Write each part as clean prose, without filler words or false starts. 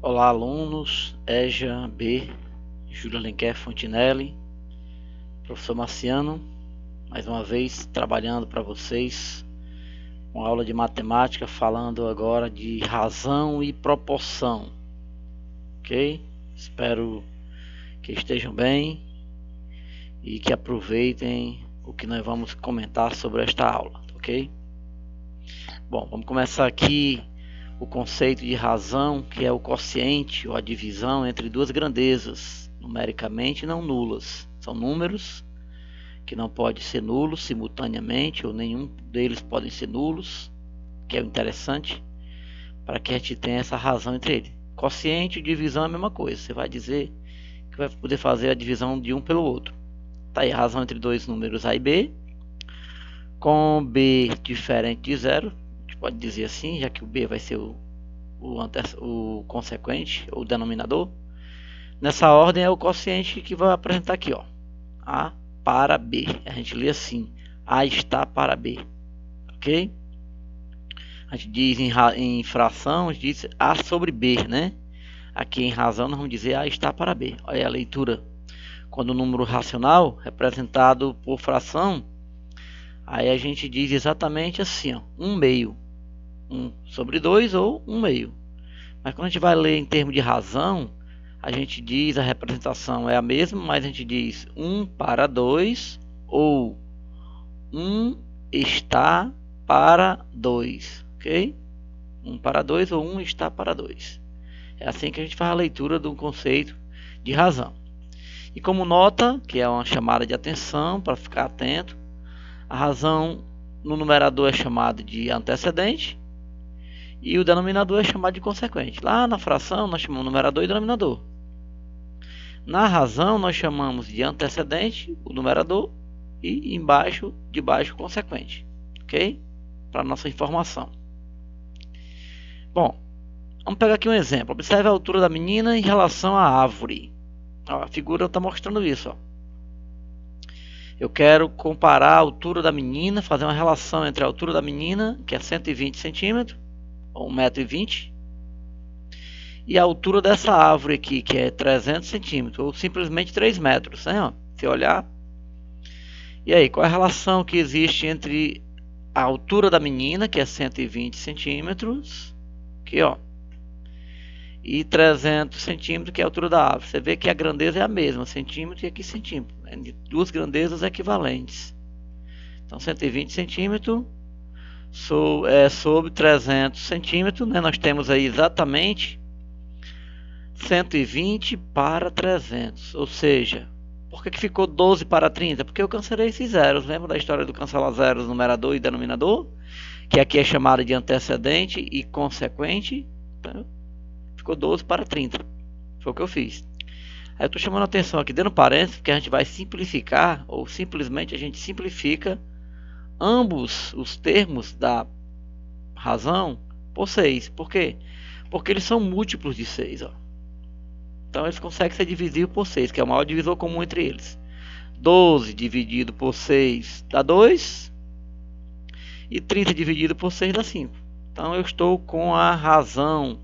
Olá, alunos, EJA B, Júlio Alenquer Fontinelli, professor Marciano, mais uma vez trabalhando para vocês com aula de matemática, falando agora de razão e proporção, ok? Espero que estejam bem e que aproveitem o que nós vamos comentar sobre esta aula, ok? Bom, vamos começar aqui o conceito de razão, que é o quociente ou a divisão entre duas grandezas, numericamente não nulas. São números que não podem ser nulos simultaneamente, ou nenhum deles podem ser nulos, que é o interessante, para que a gente tenha essa razão entre eles. Quociente e divisão é a mesma coisa, você vai dizer que vai poder fazer a divisão de um pelo outro. Está aí a razão entre dois números A e B, com B diferente de zero, a gente pode dizer assim, já que o B vai ser o consequente, ou denominador. Nessa ordem é o quociente que vai apresentar aqui, ó, A para B. A gente lê assim, A está para B, ok? A gente diz em fração, a gente diz A sobre B, né? Aqui em razão nós vamos dizer A está para B. Olha a leitura. Quando o número racional, representado por fração, aí a gente diz exatamente assim, ó, 1/2. 1 sobre 2 ou 1/2. Mas quando a gente vai ler em termos de razão, a gente diz, a representação é a mesma, mas a gente diz 1 para 2 ou 1 está para 2, ok? 1 para 2 ou 1 está para 2. É assim que a gente faz a leitura do conceito de razão. E como nota, que é uma chamada de atenção para ficar atento, a razão no numerador é chamada de antecedente e o denominador é chamado de consequente. Lá na fração nós chamamos numerador e denominador. Na razão nós chamamos de antecedente o numerador e embaixo de baixo consequente, ok? Para nossa informação. Bom, vamos pegar aqui um exemplo. Observe a altura da menina em relação à árvore. Ó, a figura está mostrando isso. Ó. Eu quero comparar a altura da menina, fazer uma relação entre a altura da menina, que é 120 centímetros, ou 1,20 m, e a altura dessa árvore aqui, que é 300 centímetros, ou simplesmente 3 metros, né? Ó, se olhar. E aí, qual é a relação que existe entre a altura da menina, que é 120 centímetros, aqui, ó, e 300 centímetros, que é a altura da árvore? Você vê que a grandeza é a mesma, centímetro e aqui centímetro, né? Duas grandezas equivalentes. Então, 120 centímetros sobre 300 centímetros, né? Nós temos aí exatamente 120 para 300, ou seja, por que ficou 12 para 30? Porque eu cancelei esses zeros. Lembra da história do cancelar zeros, numerador e denominador? Que aqui é chamado de antecedente e consequente. Então, ficou 12 para 30. Foi o que eu fiz. Aí eu estou chamando a atenção aqui, dando parênteses, porque a gente vai simplificar, ou simplesmente a gente simplifica ambos os termos da razão por 6. Por quê? Porque eles são múltiplos de 6, ó. Então eles conseguem ser divisíveis por 6, que é o maior divisor comum entre eles. 12 dividido por 6 dá 2. E 30 dividido por 6 dá 5. Então eu estou com a razão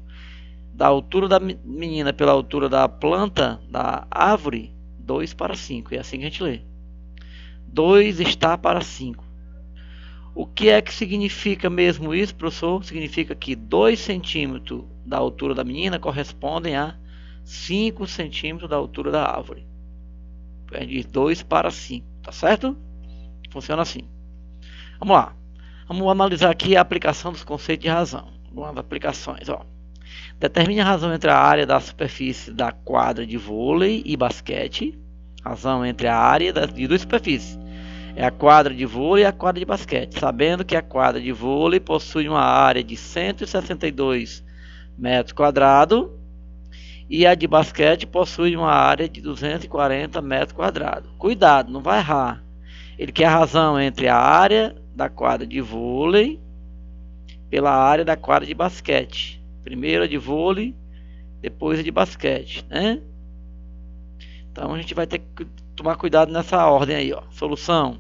da altura da menina pela altura da planta, da árvore, 2 para 5. É assim que a gente lê. 2 está para 5. O que é que significa mesmo isso, professor? Significa que 2 centímetros da altura da menina correspondem a 5 centímetros da altura da árvore. A gente diz 2 para 5, tá certo? Funciona assim. Vamos lá. Vamos analisar aqui a aplicação dos conceitos de razão. Algumas aplicações, ó. Determine a razão entre a área da superfície da quadra de vôlei e basquete. Razão entre a área de duas superfícies. É a quadra de vôlei e a quadra de basquete. Sabendo que a quadra de vôlei possui uma área de 162 metros quadrados e a de basquete possui uma área de 240 metros quadrados. Cuidado, não vai errar. Ele quer a razão entre a área da quadra de vôlei pela área da quadra de basquete. Primeiro a de vôlei, depois a de basquete, né? Então a gente vai ter que tomar cuidado nessa ordem aí, ó. Solução: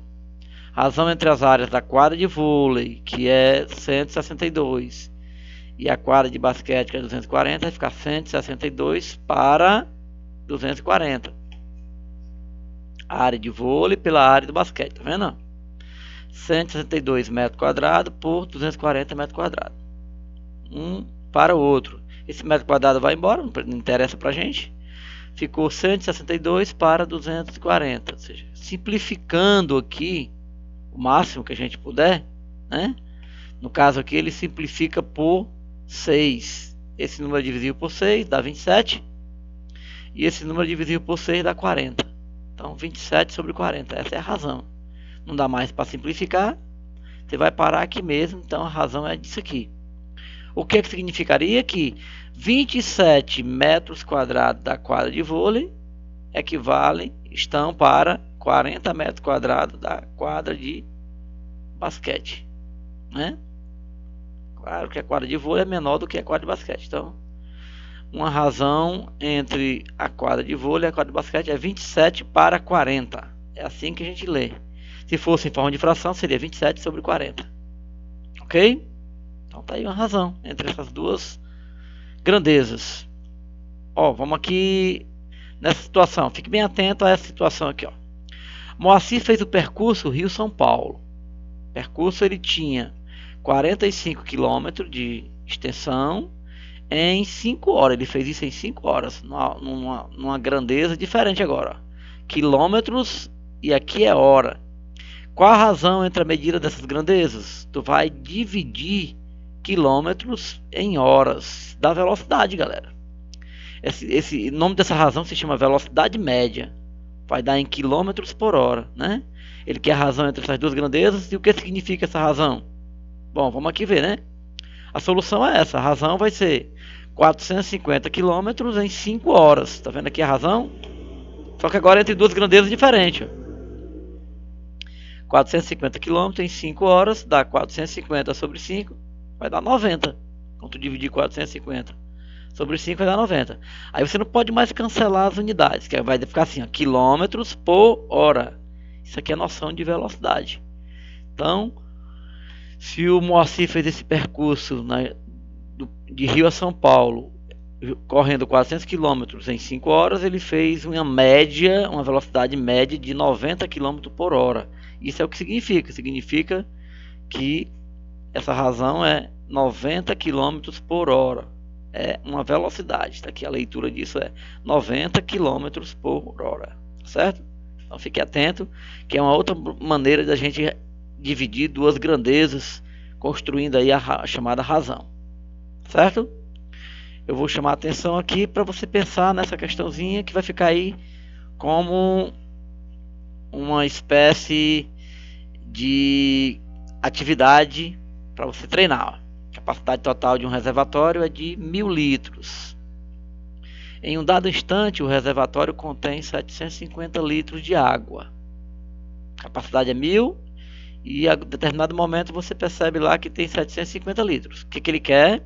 razão entre as áreas da quadra de vôlei, que é 162, E a quadra de basquete, que é 240, vai ficar 162 para 240. A área de vôlei pela área do basquete, tá vendo? 162 metros quadrados por 240 metros quadrados. Um para o outro. Esse metro quadrado vai embora, não interessa pra gente. Ficou 162 para 240. Ou seja, simplificando aqui o máximo que a gente puder, né? No caso aqui ele simplifica por 6. Esse número divisível por 6 dá 27. E esse número divisível por 6 dá 40. Então 27 sobre 40. Essa é a razão. Não dá mais para simplificar. Você vai parar aqui mesmo. Então a razão é disso aqui. O que significaria que 27 metros quadrados da quadra de vôlei estão para 40 metros quadrados da quadra de basquete, né? Claro que a quadra de vôlei é menor do que a quadra de basquete. Então, uma razão entre a quadra de vôlei e a quadra de basquete é 27 para 40. É assim que a gente lê. Se fosse em forma de fração, seria 27 sobre 40. Ok? Então tá aí uma razão entre essas duas grandezas. Ó, vamos aqui nessa situação. Fique bem atento a essa situação aqui, ó. Moacir fez o percurso Rio-São Paulo. O percurso ele tinha 45 km de extensão em 5 horas. Ele fez isso em 5 horas, numa grandeza diferente agora. Quilômetros e aqui é hora. Qual a razão entre a medida dessas grandezas? Tu vai dividir quilômetros em horas da velocidade, galera. Esse nome dessa razão se chama velocidade média. Vai dar em quilômetros por hora, né? Ele quer a razão entre essas duas grandezas. E o que significa essa razão? Bom, vamos aqui ver, né? A solução é essa. A razão vai ser 450 quilômetros em 5 horas. Tá vendo aqui a razão? Só que agora entre duas grandezas diferentes. 450 km em 5 horas dá 450 sobre 5, vai dar 90. Então tu dividir 450 sobre 5 vai dar 90. Aí você não pode mais cancelar as unidades, que vai ficar assim, ó, quilômetros por hora. Isso aqui é noção de velocidade. Então, se o Moacir fez esse percurso de Rio a São Paulo, correndo 400 km em 5 horas, ele fez uma velocidade média de 90 km por hora. Isso é o que significa. Significa que essa razão é 90 km por hora. É uma velocidade. Tá aqui a leitura disso é 90 km por hora. Certo? Então fique atento, que é uma outra maneira da gente dividir duas grandezas, construindo aí a chamada razão. Certo? Eu vou chamar a atenção aqui para você pensar nessa questãozinha que vai ficar aí como uma espécie de atividade para você treinar. A capacidade total de um reservatório é de 1000 litros. Em um dado instante, o reservatório contém 750 litros de água. A capacidade é 1000 e a determinado momento você percebe lá que tem 750 litros. O que ele quer?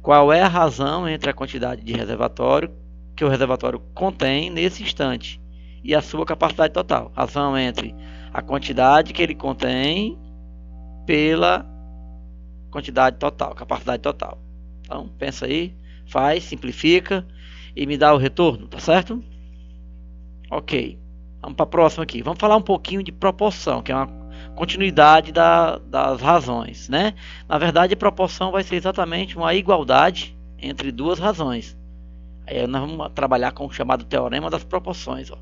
Qual é a razão entre a quantidade de reservatório que o reservatório contém nesse instante e a sua capacidade total? Razão entre a quantidade que ele contém pela quantidade total, capacidade total. Então, pensa aí, faz, simplifica e me dá o retorno, tá certo? Ok, vamos para a próxima aqui. Vamos falar um pouquinho de proporção, que é uma continuidade das razões, né? Na verdade, a proporção vai ser exatamente uma igualdade entre duas razões. Aí nós vamos trabalhar com o chamado teorema das proporções, ó.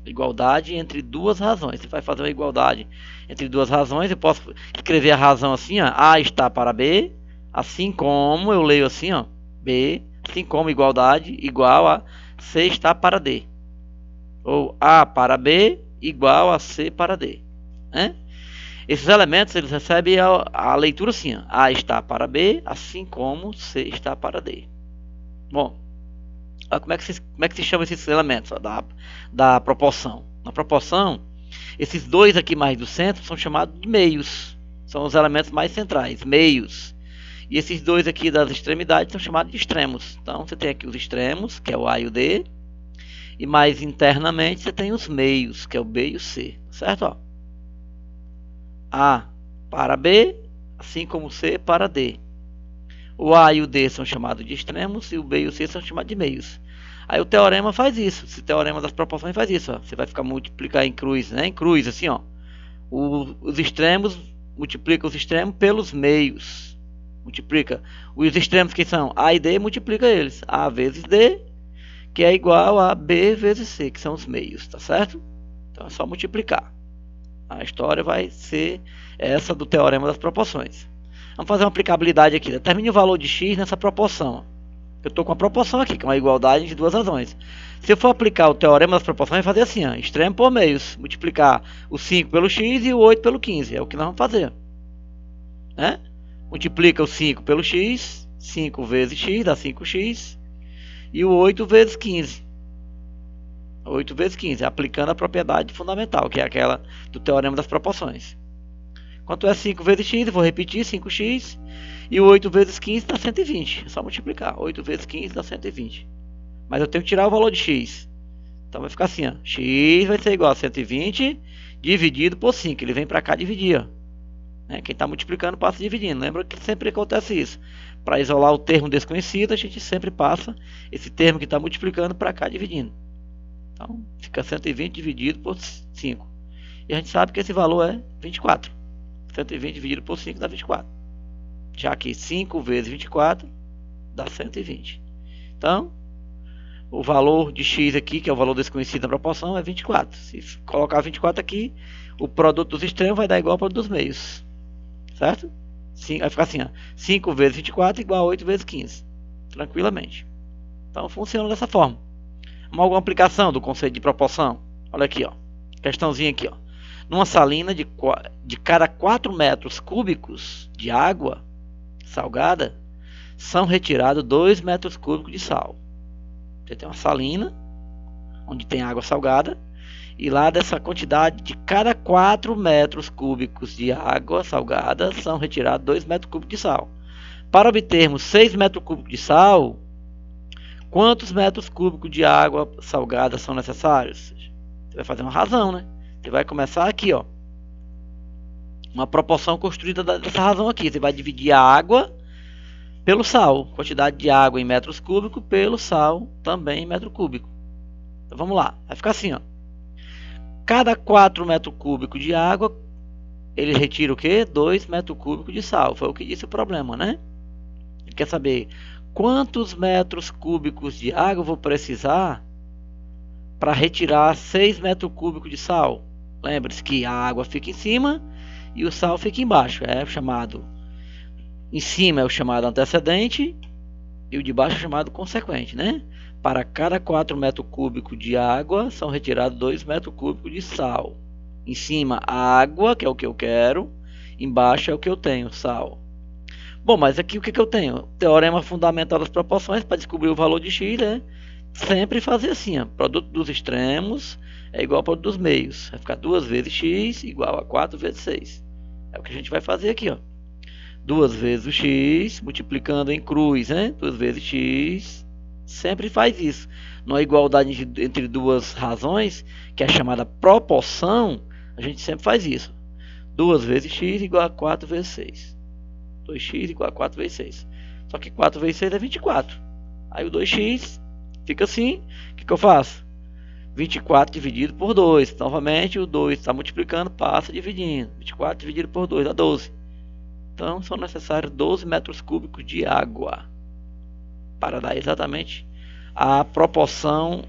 Igualdade entre duas razões. Você vai fazer uma igualdade entre duas razões. Eu posso escrever a razão assim, ó, A está para B, assim como eu leio assim, ó, B, assim como igualdade igual a C está para D, ou A para B igual a C para D, né? Esses elementos eles recebem a leitura assim, ó, A está para B, assim como C está para D. Bom, como é que se chama esses elementos, ó, da proporção? Na proporção, esses dois aqui mais do centro são chamados de meios. São os elementos mais centrais, meios. E esses dois aqui das extremidades são chamados de extremos. Então você tem aqui os extremos, que é o A e o D. E mais internamente você tem os meios, que é o B e o C. Certo? Ó. A para B, assim como C para D. O A e o D são chamados de extremos e o B e o C são chamados de meios. Aí o teorema faz isso. Esse teorema das proporções faz isso. Ó. Você vai ficar multiplicar em cruz, né? Em cruz, assim, ó. Os extremos multiplica os extremos pelos meios. Multiplica. Os extremos que são A e D, multiplica eles. A vezes D, que é igual a B vezes C, que são os meios, tá certo? Então é só multiplicar. A história vai ser essa do teorema das proporções. Vamos fazer uma aplicabilidade aqui. Determine o valor de x nessa proporção. Eu estou com a proporção aqui, que é uma igualdade de duas razões. Se eu for aplicar o teorema das proporções, vai fazer assim, ó, extremo por meios. Multiplicar o 5 pelo x e o 8 pelo 15. É o que nós vamos fazer. Né? Multiplica o 5 pelo x. 5 vezes x dá 5x. E o 8 vezes 15. 8 vezes 15. Aplicando a propriedade fundamental, que é aquela do teorema das proporções. Quanto é 5 vezes x? Eu vou repetir, 5x. E o 8 vezes 15 dá 120. É só multiplicar. 8 vezes 15 dá 120. Mas eu tenho que tirar o valor de x. Então vai ficar assim, ó. X vai ser igual a 120 dividido por 5. Ele vem para cá dividir, ó. Quem está multiplicando passa dividindo. Lembra que sempre acontece isso. Para isolar o termo desconhecido, a gente sempre passa esse termo que está multiplicando para cá dividindo. Então fica 120 dividido por 5. E a gente sabe que esse valor é 24. 120 dividido por 5 dá 24. Já que 5 vezes 24 dá 120. Então, o valor de x aqui, que é o valor desconhecido da proporção, é 24. Se colocar 24 aqui, o produto dos extremos vai dar igual ao produto dos meios. Certo? Vai ficar assim, ó. 5 vezes 24 igual a 8 vezes 15. Tranquilamente. Então, funciona dessa forma. Alguma aplicação do conceito de proporção? Olha aqui, ó. Questãozinha aqui, ó. Numa salina de cada 4 metros cúbicos de água salgada, são retirados 2 metros cúbicos de sal. Você tem uma salina, onde tem água salgada, e lá dessa quantidade de cada 4 metros cúbicos de água salgada, são retirados 2 metros cúbicos de sal. Para obtermos 6 metros cúbicos de sal, quantos metros cúbicos de água salgada são necessários? Você vai fazer uma razão, né? Você vai começar aqui, ó. Uma proporção construída dessa razão aqui. Você vai dividir a água pelo sal. Quantidade de água em metros cúbicos pelo sal também em metro cúbico. Então vamos lá. Vai ficar assim, ó. Cada 4 metros cúbicos de água, ele retira o quê? 2 metros cúbicos de sal. Foi o que disse o problema, né? Ele quer saber quantos metros cúbicos de água eu vou precisar para retirar 6 metros cúbicos de sal. Lembre-se que a água fica em cima e o sal fica embaixo. É chamado, em cima é o chamado antecedente e o de baixo é o chamado consequente, né? Para cada 4 metros cúbicos de água são retirados 2 metros cúbicos de sal. Em cima a água, que é o que eu quero, embaixo é o que eu tenho, sal. Bom, mas aqui o que eu tenho? Teorema fundamental das proporções para descobrir o valor de x, né? Sempre fazer assim, ó. Produto dos extremos é igual ao produto dos meios. Vai ficar 2 vezes x igual a 4 vezes 6. É o que a gente vai fazer aqui, ó. 2 vezes o x, multiplicando em cruz, né? 2 vezes x. Sempre faz isso. Numa igualdade entre duas razões, que é chamada proporção, a gente sempre faz isso. 2 vezes x igual a 4 vezes 6. 2x igual a 4 vezes 6. Só que 4 vezes 6 é 24. Aí o 2x fica assim. O que eu faço? 24 dividido por 2. Novamente o 2 está multiplicando, passa dividindo. 24 dividido por 2 dá 12. Então são necessários 12 metros cúbicos de água para dar exatamente a proporção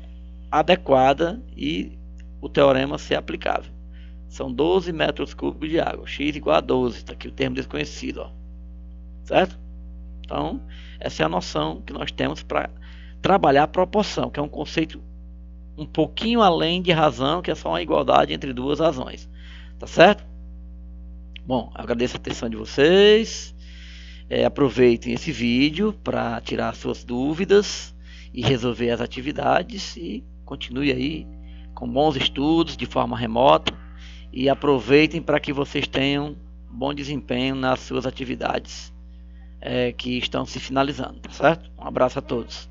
adequada e o teorema ser aplicável. São 12 metros cúbicos de água. X igual a 12. Está aqui o termo desconhecido, ó. Certo? Então, essa é a noção que nós temos para trabalhar a proporção, que é um conceito um pouquinho além de razão, que é só uma igualdade entre duas razões. Tá certo? Bom, agradeço a atenção de vocês. Aproveitem esse vídeo para tirar suas dúvidas e resolver as atividades e continue aí com bons estudos de forma remota e aproveitem para que vocês tenham bom desempenho nas suas atividades que estão se finalizando, tá certo? Um abraço a todos.